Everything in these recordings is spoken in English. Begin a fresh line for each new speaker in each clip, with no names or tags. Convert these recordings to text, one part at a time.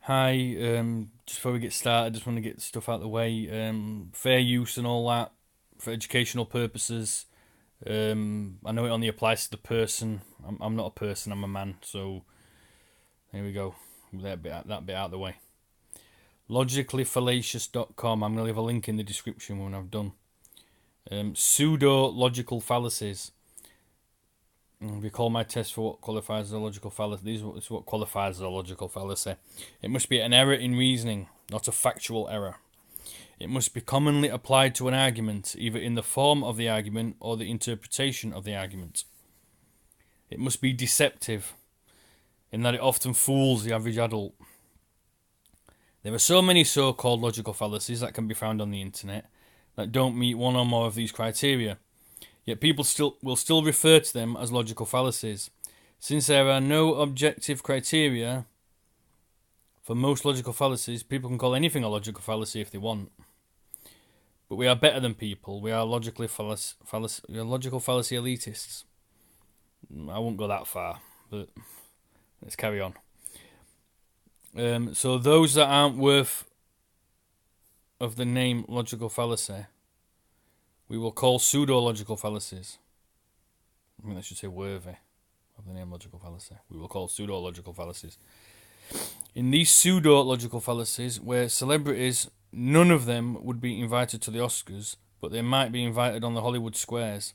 Hi, just before we get started, just want to get stuff out of the way. Fair use and all that for educational purposes. I know it only applies to the person. I'm not a person, I'm a man, so there we go. That bit out of the way. Logicallyfallacious.com. I'm going to leave a link in the description when I've done. Pseudo-Logical fallacies. Recall my test for what qualifies as a logical fallacy. This is what qualifies as a logical fallacy. It must be an error in reasoning, not a factual error. It must be commonly applied to an argument, either in the form of the argument or the interpretation of the argument. It must be deceptive, in that it often fools the average adult. There are so many so-called logical fallacies that can be found on the internet that don't meet one or more of these criteria. Yet people will still refer to them as logical fallacies. Since there are no objective criteria for most logical fallacies, people can call anything a logical fallacy if they want. But we are better than people. We are logical fallacy elitists. I won't go that far, but let's carry on. So those that aren't worth of the name logical fallacy, we will call pseudo-logical fallacies. I mean, I should say worthy of the name logical fallacy. We will call pseudo-logical fallacies. In these pseudo-logical fallacies, where celebrities, none of them would be invited to the Oscars, but they might be invited on the Hollywood squares.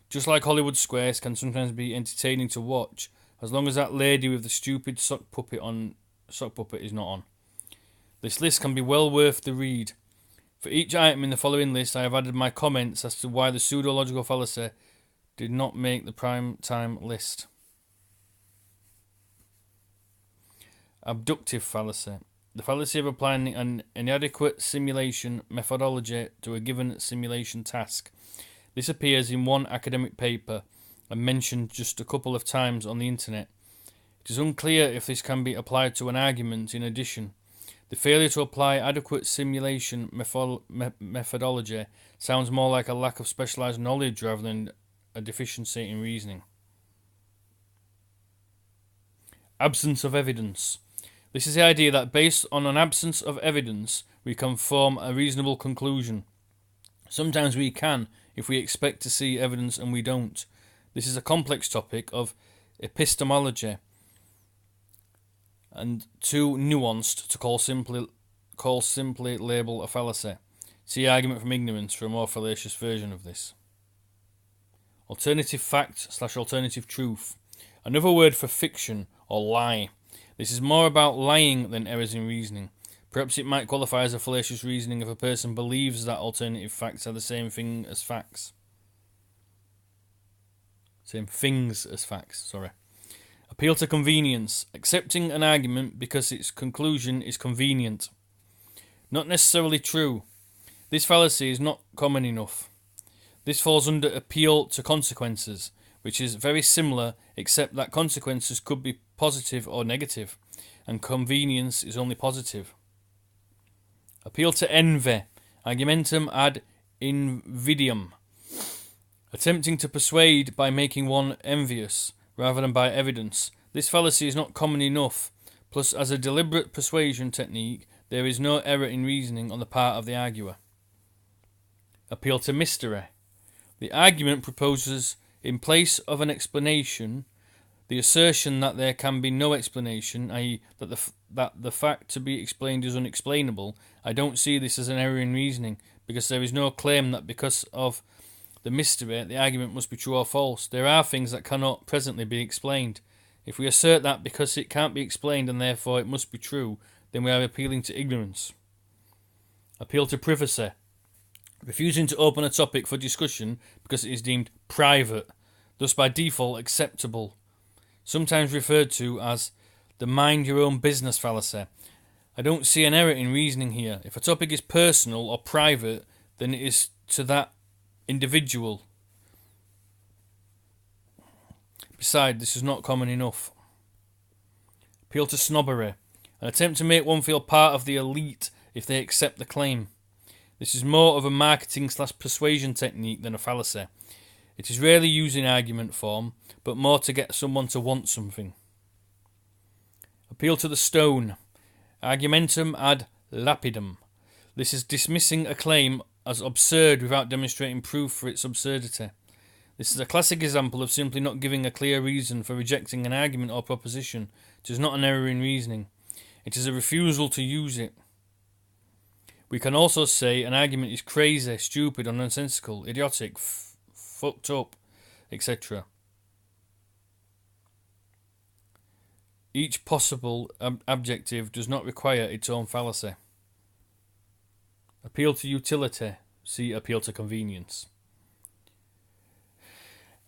Just like Hollywood squares can sometimes be entertaining to watch, as long as that lady with the stupid sock puppet is not on. This list can be well worth the read. For each item in the following list, I have added my comments as to why the pseudo-logical fallacy did not make the prime time list. Abductive fallacy. The fallacy of applying an inadequate simulation methodology to a given simulation task. This appears in one academic paper and mentioned just a couple of times on the internet. It is unclear if this can be applied to an argument in addition. The failure to apply adequate simulation methodology sounds more like a lack of specialised knowledge rather than a deficiency in reasoning. Absence of evidence. This is the idea that based on an absence of evidence, we can form a reasonable conclusion. Sometimes we can, if we expect to see evidence and we don't. This is a complex topic of epistemology, and too nuanced to call simply label a fallacy. See argument from ignorance for a more fallacious version of this. Alternative fact / alternative truth. Another word for fiction or lie. This is more about lying than errors in reasoning. Perhaps it might qualify as a fallacious reasoning if a person believes that alternative facts are the same thing as facts. Same things as facts, sorry. Appeal to convenience. Accepting an argument because its conclusion is convenient. Not necessarily true. This fallacy is not common enough. This falls under appeal to consequences, which is very similar except that consequences could be positive or negative, and convenience is only positive. Appeal to envy. Argumentum ad invidium. Attempting to persuade by making one envious, rather than by evidence. This fallacy is not common enough. Plus, as a deliberate persuasion technique, there is no error in reasoning on the part of the arguer. Appeal to mystery. The argument proposes, in place of an explanation, the assertion that there can be no explanation, i.e., that the fact to be explained is unexplainable. I don't see this as an error in reasoning, because there is no claim that because of the mystery, the argument must be true or false. There are things that cannot presently be explained. If we assert that because it can't be explained and therefore it must be true, then we are appealing to ignorance. Appeal to privacy. Refusing to open a topic for discussion because it is deemed private, thus by default acceptable. Sometimes referred to as the mind your own business fallacy. I don't see an error in reasoning here. If a topic is personal or private, then it is to that individual. Besides, this is not common enough. Appeal to snobbery. An attempt to make one feel part of the elite if they accept the claim. This is more of a marketing / persuasion technique than a fallacy. It is rarely used in argument form, but more to get someone to want something. Appeal to the stone. Argumentum ad lapidem. This is dismissing a claim as absurd without demonstrating proof for its absurdity. This is a classic example of simply not giving a clear reason for rejecting an argument or proposition. It is not an error in reasoning. It is a refusal to use it. We can also say an argument is crazy, stupid, or nonsensical, idiotic, fucked up, etc. Each possible adjective does not require its own fallacy. Appeal to utility. See appeal to convenience.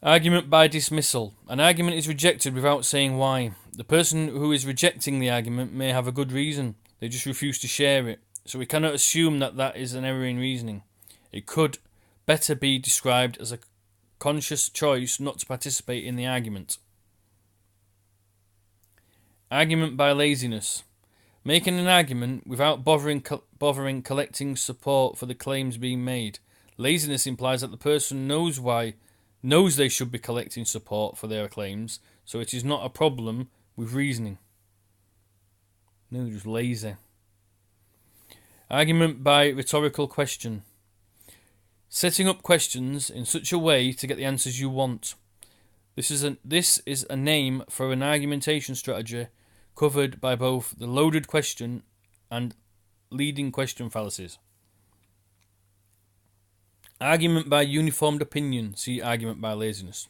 Argument by dismissal. An argument is rejected without saying why. The person who is rejecting the argument may have a good reason. They just refuse to share it. So we cannot assume that that is an error in reasoning. It could better be described as a conscious choice not to participate in the argument. Argument by laziness. Making an argument without bothering collecting support for the claims being made. Laziness implies that the person knows they should be collecting support for their claims, so it is not a problem with reasoning. No, they're just lazy. Argument by rhetorical question. Setting up questions in such a way to get the answers you want. This is a name for an argumentation strategy covered by both the loaded question and leading question fallacies. Argument by uniformed opinion. See argument by laziness.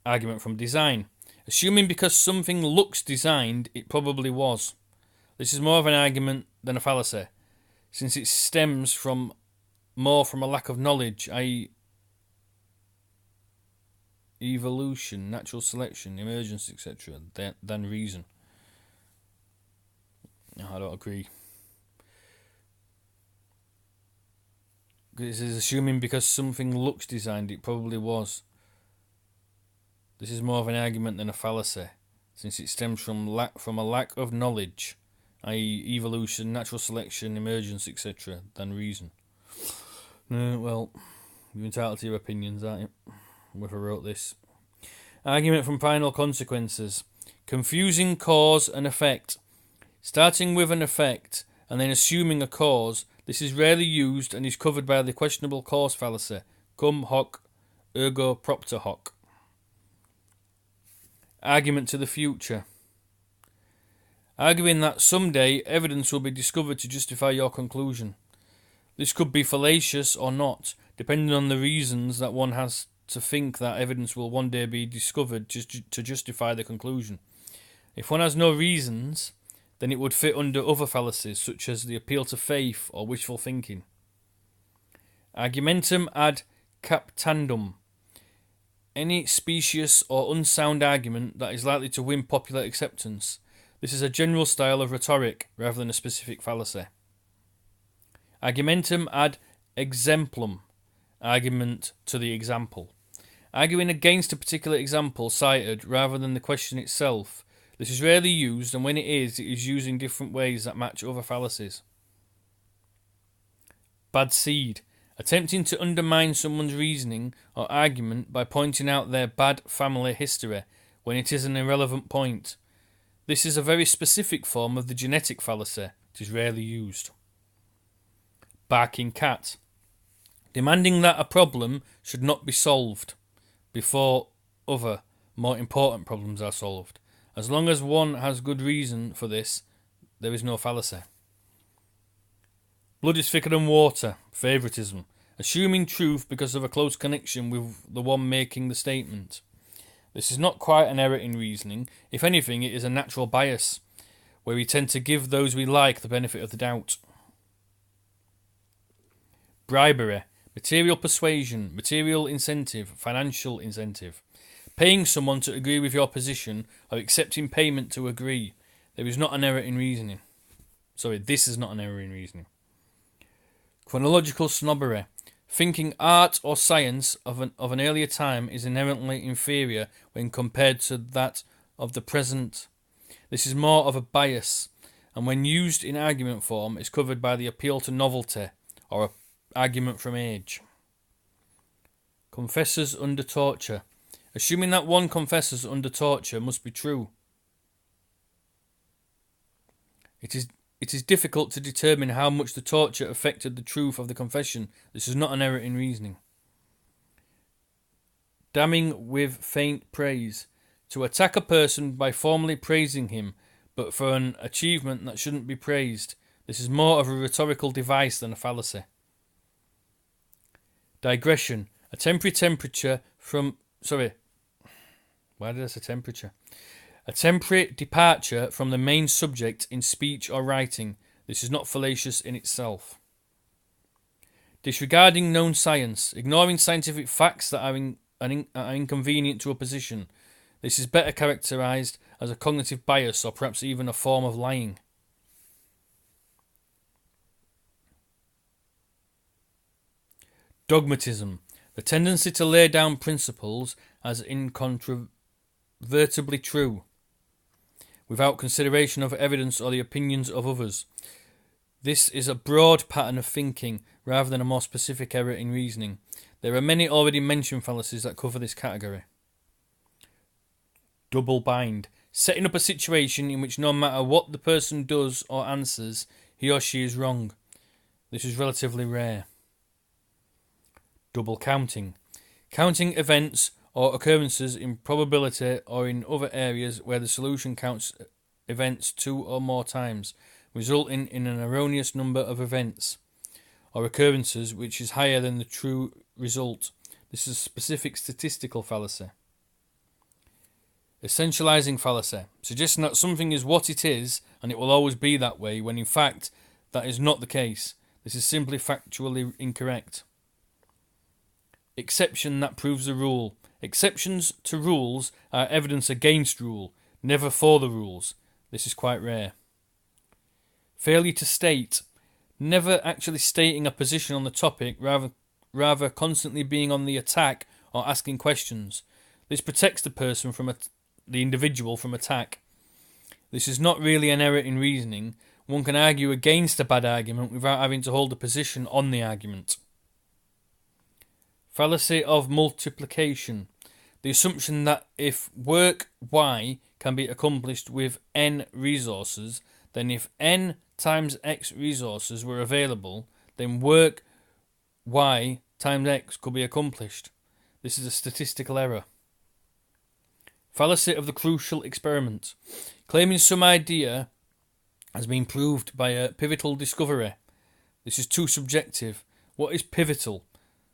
Argument from design. Assuming because something looks designed, it probably was. This is more of an argument than a fallacy, since it stems more from a lack of knowledge, i.e. evolution, natural selection, emergence, etc., than reason. No, I don't agree. This is assuming because something looks designed, it probably was. This is more of an argument than a fallacy, since it stems from a lack of knowledge, i.e. evolution, natural selection, emergence, etc., than reason. Well, you're entitled to your opinions, aren't you? Whoever wrote this. Argument from final consequences. Confusing cause and effect. Starting with an effect and then assuming a cause, this is rarely used and is covered by the questionable cause fallacy. Cum hoc, ergo propter hoc. Argument to the future. Arguing that someday evidence will be discovered to justify your conclusion. This could be fallacious or not, depending on the reasons that one has to think that evidence will one day be discovered to justify the conclusion. If one has no reasons, then it would fit under other fallacies, such as the appeal to faith or wishful thinking. Argumentum ad captandum. Any specious or unsound argument that is likely to win popular acceptance. This is a general style of rhetoric rather than a specific fallacy. Argumentum ad exemplum. Argument to the example. Arguing against a particular example cited rather than the question itself. This is rarely used, and when it is used in different ways that match other fallacies. Bad seed. Attempting to undermine someone's reasoning or argument by pointing out their bad family history when it is an irrelevant point. This is a very specific form of the genetic fallacy. It is rarely used. Barking cat. Demanding that a problem should not be solved before other, more important problems are solved. As long as one has good reason for this, there is no fallacy. Blood is thicker than water. Favouritism. Assuming truth because of a close connection with the one making the statement. This is not quite an error in reasoning. If anything, it is a natural bias, where we tend to give those we like the benefit of the doubt. Bribery. Material persuasion, material incentive, financial incentive. Paying someone to agree with your position or accepting payment to agree. There is not an error in reasoning. This is not an error in reasoning. Chronological snobbery. Thinking art or science of an earlier time is inherently inferior when compared to that of the present. This is more of a bias, and when used in argument form is covered by the appeal to novelty or argument from age. Confessors under torture. Assuming that one confesses under torture must be true. It is difficult to determine how much the torture affected the truth of the confession. This is not an error in reasoning. Damning with faint praise. To attack a person by formally praising him, but for an achievement that shouldn't be praised. This is more of a rhetorical device than a fallacy. Digression. A temporary temperature from... Sorry. Why did I say temperature? A temporary departure from the main subject in speech or writing. This is not fallacious in itself. Disregarding known science. Ignoring scientific facts that are inconvenient to a position. This is better characterized as a cognitive bias or perhaps even a form of lying. Dogmatism. The tendency to lay down principles as incontrovertibly true, without consideration of evidence or the opinions of others. This is a broad pattern of thinking rather than a more specific error in reasoning. There are many already mentioned fallacies that cover this category. Double bind. Setting up a situation in which no matter what the person does or answers, he or she is wrong. This is relatively rare. Double counting. Counting events or occurrences in probability or in other areas where the solution counts events 2 or more times, resulting in an erroneous number of events or occurrences which is higher than the true result. This is a specific statistical fallacy. Essentializing fallacy. Suggesting that something is what it is and it will always be that way, when in fact that is not the case. This is simply factually incorrect. Exception that proves the rule. Exceptions to rules are evidence against rule, never for the rules. This is quite rare. Failure to state. Never actually stating a position on the topic, rather constantly being on the attack or asking questions. This protects the person from the individual from attack. This is not really an error in reasoning. One can argue against a bad argument without having to hold a position on the argument. Fallacy of multiplication. The assumption that if work Y can be accomplished with N resources, then if N times X resources were available, then work Y times X could be accomplished. This is a statistical error. Fallacy of the crucial experiment. Claiming some idea has been proved by a pivotal discovery. This is too subjective. What is pivotal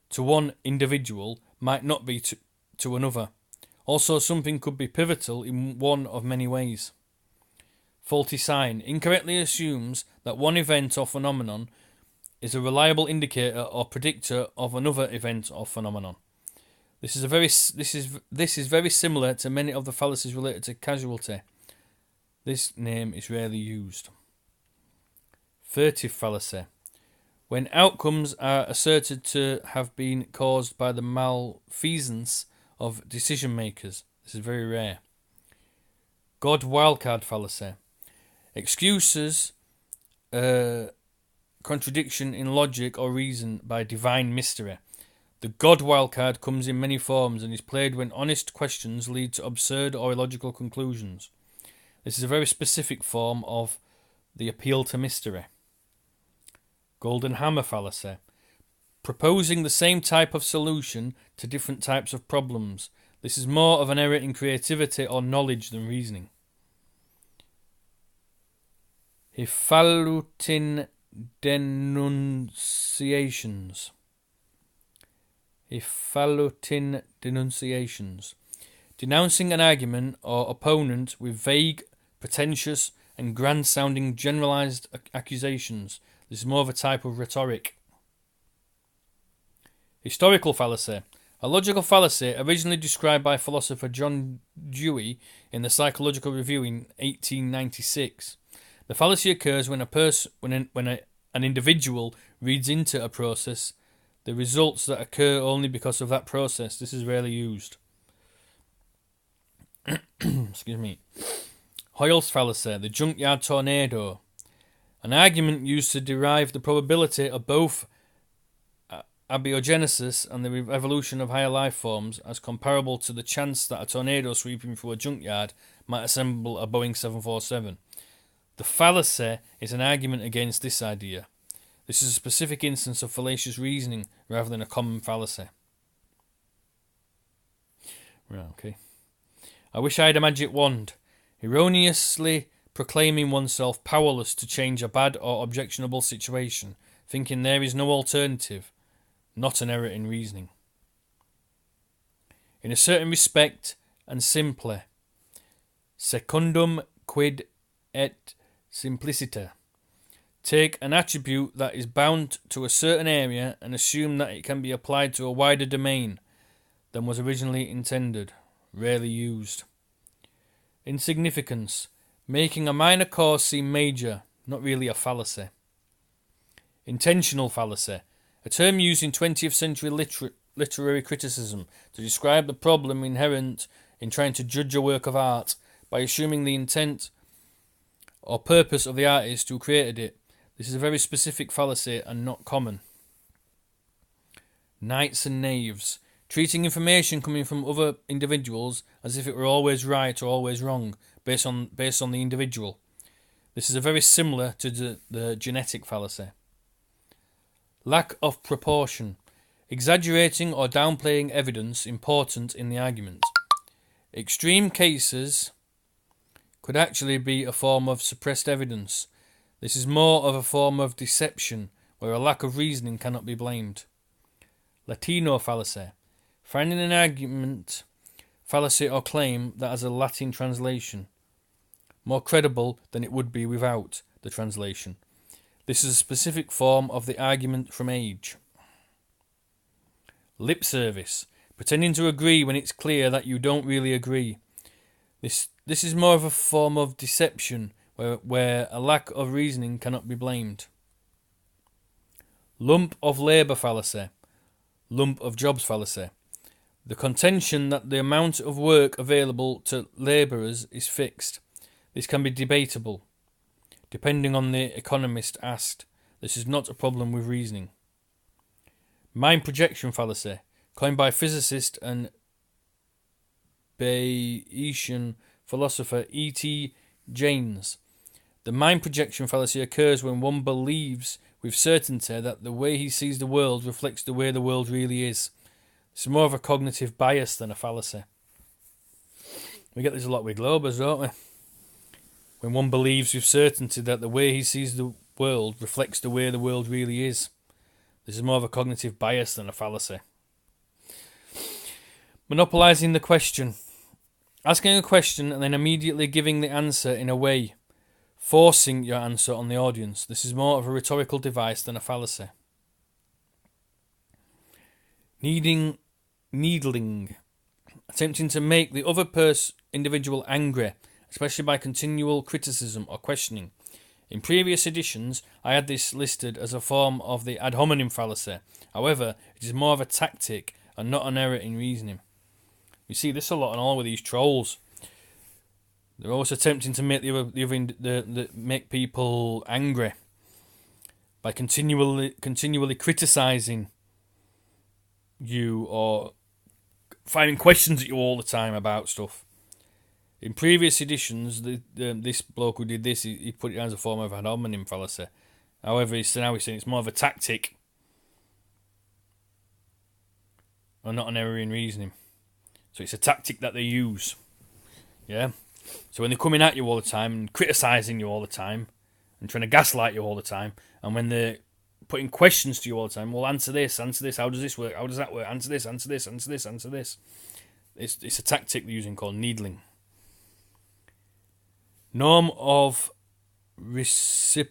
to one individual might not be to another. Also, something could be pivotal in one of many ways. Faulty sign. Incorrectly assumes that one event or phenomenon is a reliable indicator or predictor of another event or phenomenon. This is very similar to many of the fallacies related to causality. This name is rarely used. Furtive fallacy. When outcomes are asserted to have been caused by the malfeasance of decision makers. This is very rare. God wildcard fallacy. Excuses contradiction in logic or reason by divine mystery. The God wildcard comes in many forms and is played when honest questions lead to absurd or illogical conclusions. This is a very specific form of the appeal to mystery. Golden hammer fallacy. Proposing the same type of solution to different types of problems. This is more of an error in creativity or knowledge than reasoning. Hifalutin denunciations. Hifalutin denunciations. Denouncing an argument or opponent with vague, pretentious, and grand-sounding generalized accusations. This is more of a type of rhetoric. Historical fallacy. A logical fallacy originally described by philosopher John Dewey in the Psychological Review in 1896. The fallacy occurs when an individual reads into a process the results that occur only because of that process. This is rarely used. Excuse me. Hoyle's fallacy, the junkyard tornado. An argument used to derive the probability of both abiogenesis and the evolution of higher life forms as comparable to the chance that a tornado sweeping through a junkyard might assemble a Boeing 747. The fallacy is an argument against this idea. This is a specific instance of fallacious reasoning rather than a common fallacy. Right, okay. I wish I had a magic wand. Erroneously proclaiming oneself powerless to change a bad or objectionable situation, thinking there is no alternative, not an error in reasoning. In a certain respect, and simply, secundum quid et simpliciter. Take an attribute that is bound to a certain area and assume that it can be applied to a wider domain than was originally intended, rarely used. Insignificance. Making a minor cause seem major, not really a fallacy. Intentional fallacy. A term used in 20th century literary criticism to describe the problem inherent in trying to judge a work of art by assuming the intent or purpose of the artist who created it. This is a very specific fallacy and not common. Knights and knaves. Treating information coming from other individuals as if it were always right or always wrong, based on the individual. This is very similar to the genetic fallacy. Lack of proportion. Exaggerating or downplaying evidence important in the argument. Extreme cases could actually be a form of suppressed evidence. This is more of a form of deception, where a lack of reasoning cannot be blamed. Latino fallacy. Finding an argument, fallacy or claim that has a Latin translation, more credible than it would be without the translation. This is a specific form of the argument from age. Lip service. Pretending to agree when it's clear that you don't really agree. This is more of a form of deception where a lack of reasoning cannot be blamed. Lump of labour fallacy. Lump of jobs fallacy. The contention that the amount of work available to labourers is fixed. This can be debatable, depending on the economist asked. This is not a problem with reasoning. Mind projection fallacy, coined by physicist and Bayesian philosopher E.T. Jaynes. The mind projection fallacy occurs when one believes with certainty that the way he sees the world reflects the way the world really is. It's more of a cognitive bias than a fallacy. We get this a lot with Globers, don't we? When one believes with certainty that the way he sees the world reflects the way the world really is. This is more of a cognitive bias than a fallacy. Monopolising the question. Asking a question and then immediately giving the answer in a way, forcing your answer on the audience. This is more of a rhetorical device than a fallacy. Needling. Attempting to make the other individual angry, especially by continual criticism or questioning. In previous editions, I had this listed as a form of the ad hominem fallacy. However, it is more of a tactic and not an error in reasoning. We see this a lot on all of these trolls. They're always attempting to make make people angry by continually criticising you or firing questions at you all the time about stuff. In previous editions, this bloke who did this, he put it as a form of ad hominem fallacy. However, now he's saying it's more of a tactic and not an error in reasoning. So it's a tactic that they use. Yeah? So when they're coming at you all the time and criticising you all the time and trying to gaslight you all the time, and when they're putting questions to you all the time, well, answer this, how does this work, how does that work, answer this. It's a tactic they're using called needling. Norm of reciprocity.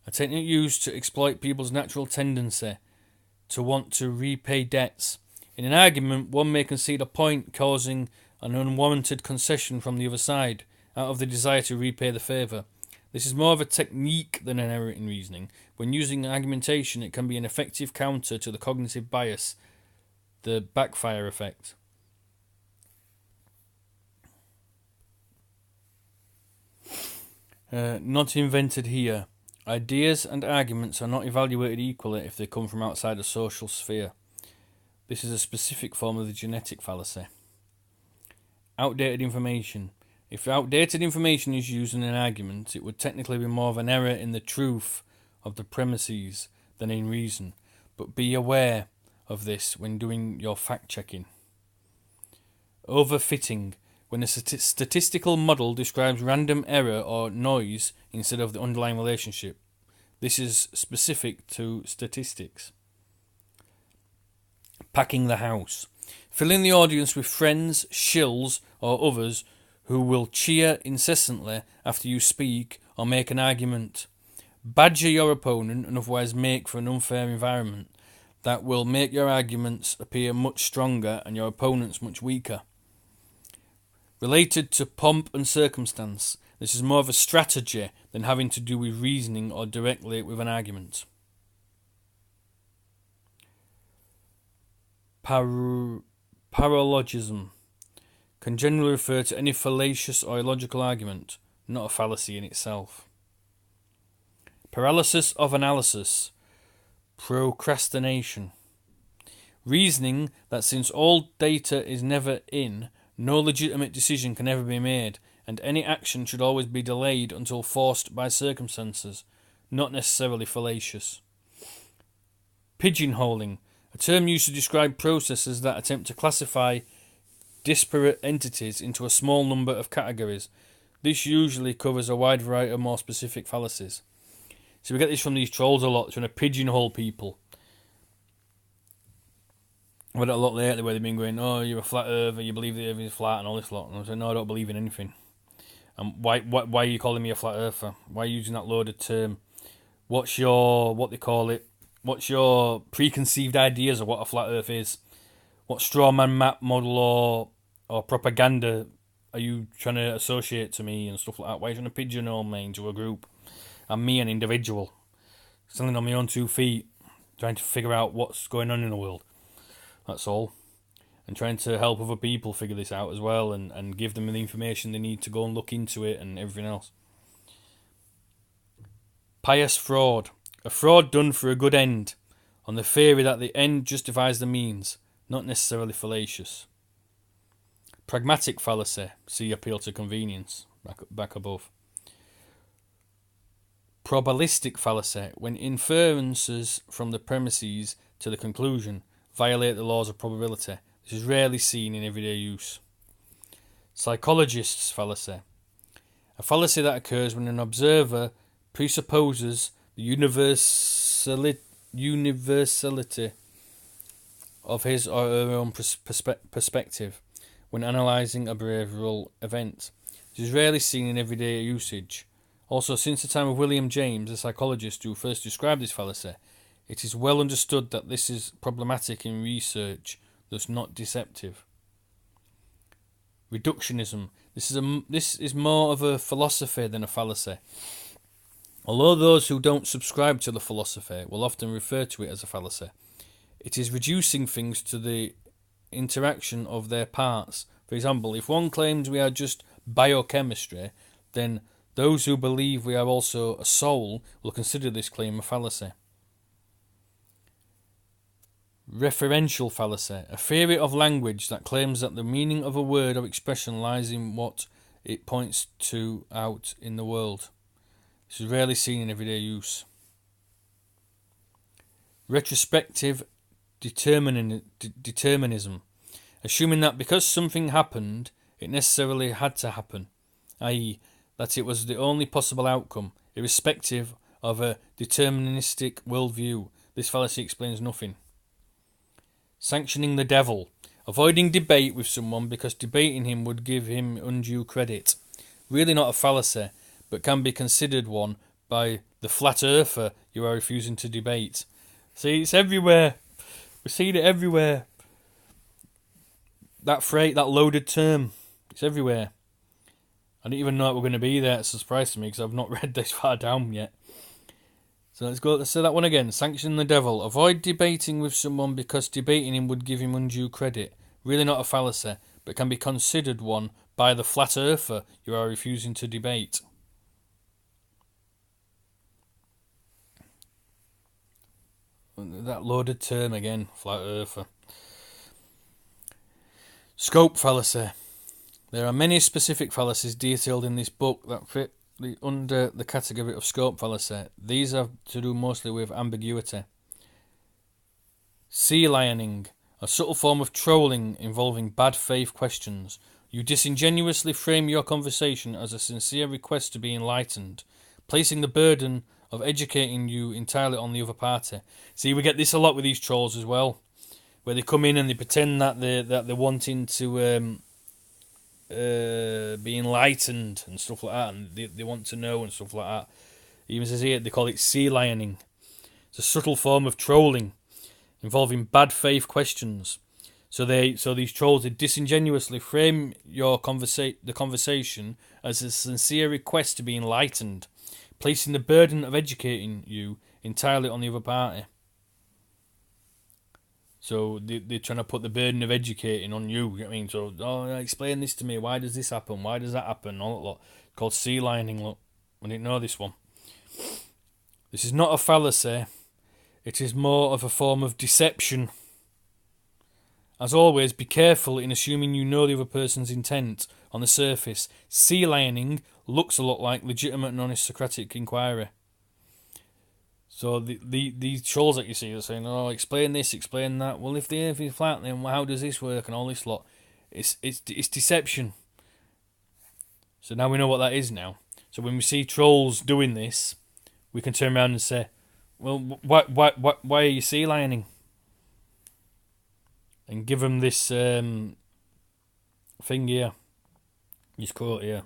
A technique used to exploit people's natural tendency to want to repay debts. In an argument, one may concede a point causing an unwarranted concession from the other side, out of the desire to repay the favour. This is more of a technique than an error in reasoning. When using argumentation, it can be an effective counter to the cognitive bias, the backfire effect. Not invented here. Ideas and arguments are not evaluated equally if they come from outside a social sphere. This is a specific form of the genetic fallacy. Outdated information. If outdated information is used in an argument, it would technically be more of an error in the truth of the premises than in reason, but be aware of this when doing your fact-checking. Overfitting. When a statistical model describes random error or noise instead of the underlying relationship. This is specific to statistics. Packing the house. Filling the audience with friends, shills, or others who will cheer incessantly after you speak or make an argument. Badger your opponent and otherwise make for an unfair environment that will make your arguments appear much stronger and your opponents much weaker. Related to pomp and circumstance, this is more of a strategy than having to do with reasoning or directly with an argument. Paralogism can generally refer to any fallacious or illogical argument, not a fallacy in itself. Paralysis of analysis. Procrastination. Reasoning that since all data is never in, no legitimate decision can ever be made, and any action should always be delayed until forced by circumstances, not necessarily fallacious. Pigeonholing, a term used to describe processes that attempt to classify disparate entities into a small number of categories. This usually covers a wide variety of more specific fallacies. So we get this from these trolls a lot, trying to pigeonhole people. I've had it a lot lately where they've been going, oh, you're a flat earther, you believe the earth is flat and all this lot. And I said, no, I don't believe in anything. And why are you calling me a flat earther? Why are you using that loaded term? What's your preconceived ideas of what a flat earth is? What straw man map model or propaganda are you trying to associate to me and stuff like that? Why are you trying to pigeonhole me into a group? I'm me, an individual, standing on my own 2 feet, trying to figure out what's going on in the world. That's all. And trying to help other people figure this out as well and give them the information they need to go and look into it and everything else. Pious fraud. A fraud done for a good end, on the theory that the end justifies the means, not necessarily fallacious. Pragmatic fallacy. See appeal to convenience, back above. Probabilistic fallacy. When inferences from the premises to the conclusion violate the laws of probability. This is rarely seen in everyday use. Psychologist's fallacy. A fallacy that occurs when an observer presupposes the universality of his or her own perspective when analysing a behavioural event. This is rarely seen in everyday usage. Also, since the time of William James, the psychologist who first described this fallacy, it is well understood that this is problematic in research, thus not deceptive. Reductionism. This is more of a philosophy than a fallacy. Although those who don't subscribe to the philosophy will often refer to it as a fallacy, it is reducing things to the interaction of their parts. For example, if one claims we are just biochemistry, then those who believe we are also a soul will consider this claim a fallacy. Referential fallacy, a theory of language that claims that the meaning of a word or expression lies in what it points to out in the world. This is rarely seen in everyday use. Retrospective determinism, assuming that because something happened, it necessarily had to happen, i.e., that it was the only possible outcome, irrespective of a deterministic worldview. This fallacy explains nothing. Sanctioning the devil, avoiding debate with someone because debating him would give him undue credit. Really not a fallacy, but can be considered one by the flat earther you are refusing to debate. See, it's everywhere. We've seen it everywhere. That loaded term, it's everywhere. I didn't even know it were going to be there. It's a surprise to me because I've not read this far down yet. So let's say that one again. Sanction the devil. Avoid debating with someone because debating him would give him undue credit. Really not a fallacy, but can be considered one by the flat earther you are refusing to debate. That loaded term again, flat earther. Scope fallacy. There are many specific fallacies detailed in this book that fit under the category of scope fallacy. These have to do mostly with ambiguity. Sea lioning, a subtle form of trolling involving bad faith questions. You disingenuously frame your conversation as a sincere request to be enlightened, placing the burden of educating you entirely on the other party. See, we get this a lot with these trolls as well, where they come in and they pretend that they're wanting to be enlightened and stuff like that, and they want to know and stuff like that. Even says here they call it sea lioning. It's a subtle form of trolling involving bad faith questions. So these trolls, they disingenuously frame the conversation as a sincere request to be enlightened, placing the burden of educating you entirely on the other party. So they're trying to put the burden of educating on you. You know what I mean? So, explain this to me. Why does this happen? Why does that happen? All that lot. Called sea lining. Look, I didn't know this one. This is not a fallacy. It is more of a form of deception. As always, be careful in assuming you know the other person's intent on the surface. Sea lining looks a lot like legitimate and honest Socratic inquiry. So these trolls that you see are saying, "Oh, explain this, explain that." Well, if the earth is flat, then how does this work and all this lot? It's deception. So now we know what that is now. So when we see trolls doing this, we can turn around and say, "Well, why are you sea lining?" And give them this thing here. This quote here.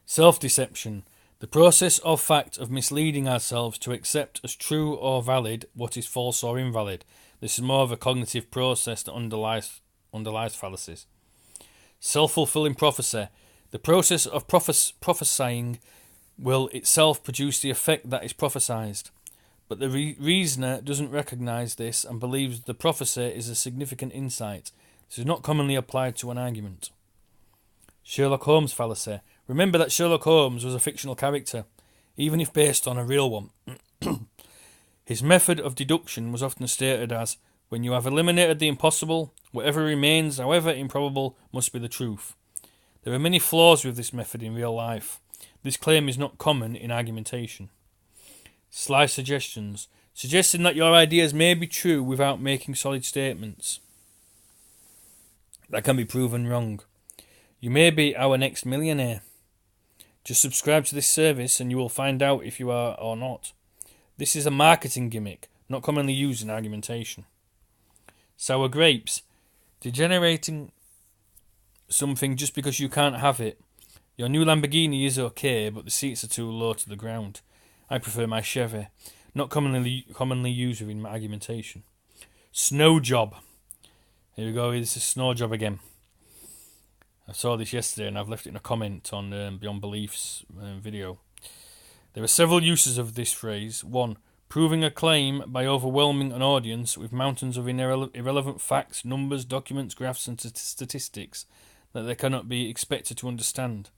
Self-deception. The process or fact of misleading ourselves to accept as true or valid what is false or invalid. This is more of a cognitive process that underlies fallacies. Self-fulfilling prophecy. The process of prophesying will itself produce the effect that is prophesied. But the reasoner doesn't recognise this and believes the prophecy is a significant insight. This is not commonly applied to an argument. Sherlock Holmes fallacy. Remember that Sherlock Holmes was a fictional character, even if based on a real one. His method of deduction was often stated as, when you have eliminated the impossible, whatever remains, however improbable, must be the truth. There are many flaws with this method in real life. This claim is not common in argumentation. Sly suggestions. Suggesting that your ideas may be true without making solid statements. That can be proven wrong. You may be our next millionaire. Just subscribe to this service and you will find out if you are or not. This is a marketing gimmick, not commonly used in argumentation. Sour grapes. Degenerating something just because you can't have it. Your new Lamborghini is okay, but the seats are too low to the ground. I prefer my Chevy. Not commonly used in argumentation. Snow job. Here we go, this is snow job again. I saw this yesterday and I've left it in a comment on Beyond Belief's video. There are several uses of this phrase. 1. Proving a claim by overwhelming an audience with mountains of irrelevant facts, numbers, documents, graphs and statistics that they cannot be expected to understand.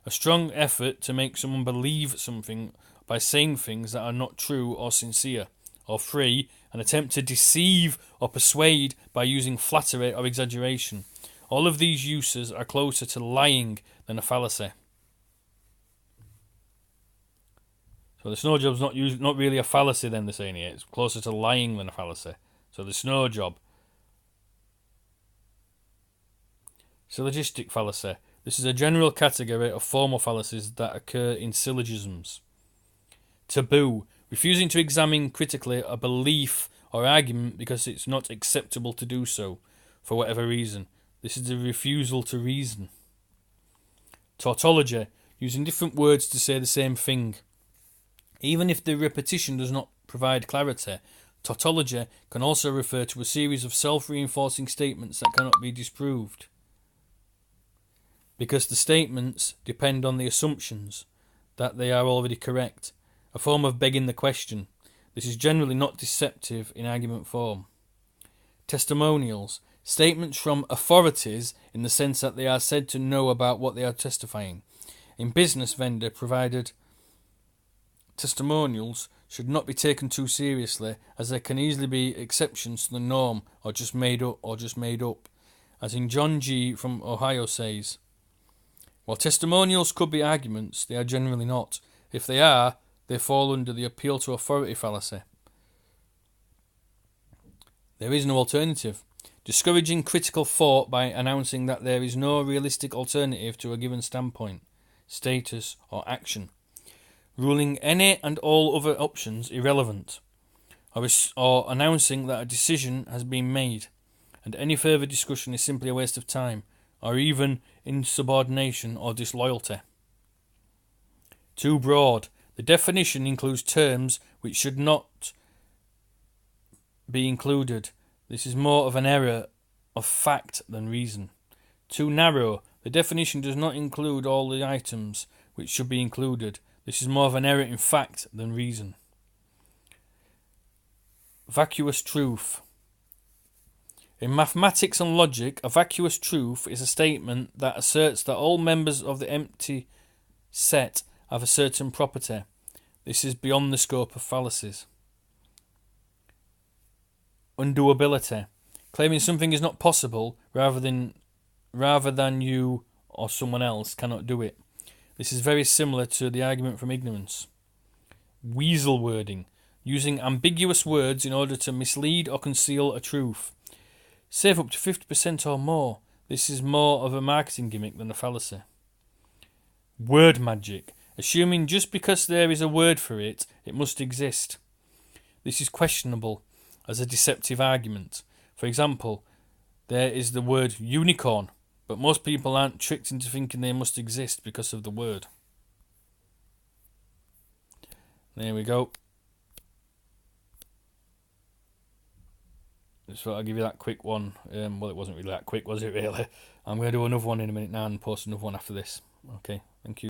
A strong effort to make someone believe something by saying things that are not true or sincere. Or 3. An attempt to deceive or persuade by using flattery or exaggeration. All of these uses are closer to lying than a fallacy. So the snow job's not really a fallacy then, they're saying here. It's closer to lying than a fallacy. So the snow job. Syllogistic fallacy. This is a general category of formal fallacies that occur in syllogisms. Taboo. Refusing to examine critically a belief or argument because it's not acceptable to do so, for whatever reason. This is the refusal to reason. Tautology. Using different words to say the same thing. Even if the repetition does not provide clarity, tautology can also refer to a series of self-reinforcing statements that cannot be disproved, because the statements depend on the assumptions that they are already correct, a form of begging the question. This is generally not deceptive in argument form. Testimonials. Statements from authorities in the sense that they are said to know about what they are testifying. In business, vendor provided testimonials should not be taken too seriously, as there can easily be exceptions to the norm or just made up. as in John G. from Ohio says, while testimonials could be arguments, they are generally not. If they are, they fall under the appeal to authority fallacy. There is no alternative. Discouraging critical thought by announcing that there is no realistic alternative to a given standpoint, status, or action. Ruling any and all other options irrelevant. Or announcing that a decision has been made, and any further discussion is simply a waste of time, or even insubordination or disloyalty. Too broad. The definition includes terms which should not be included. This is more of an error of fact than reason. Too narrow. The definition does not include all the items which should be included. This is more of an error in fact than reason. Vacuous truth. In mathematics and logic, a vacuous truth is a statement that asserts that all members of the empty set have a certain property. This is beyond the scope of fallacies. Undoability. Claiming something is not possible rather than you or someone else cannot do it. This is very similar to the argument from ignorance. Weasel wording. Using ambiguous words in order to mislead or conceal a truth. Save up to 50% or more. This is more of a marketing gimmick than a fallacy. Word magic. Assuming just because there is a word for it, it must exist. This is questionable as a deceptive argument. For example, there is the word unicorn, but most people aren't tricked into thinking they must exist because of the word. There we go. Just thought I'd give you that quick one. Well, it wasn't really that quick, was it really? I'm going to do another one in a minute now and post another one after this. Okay, thank you.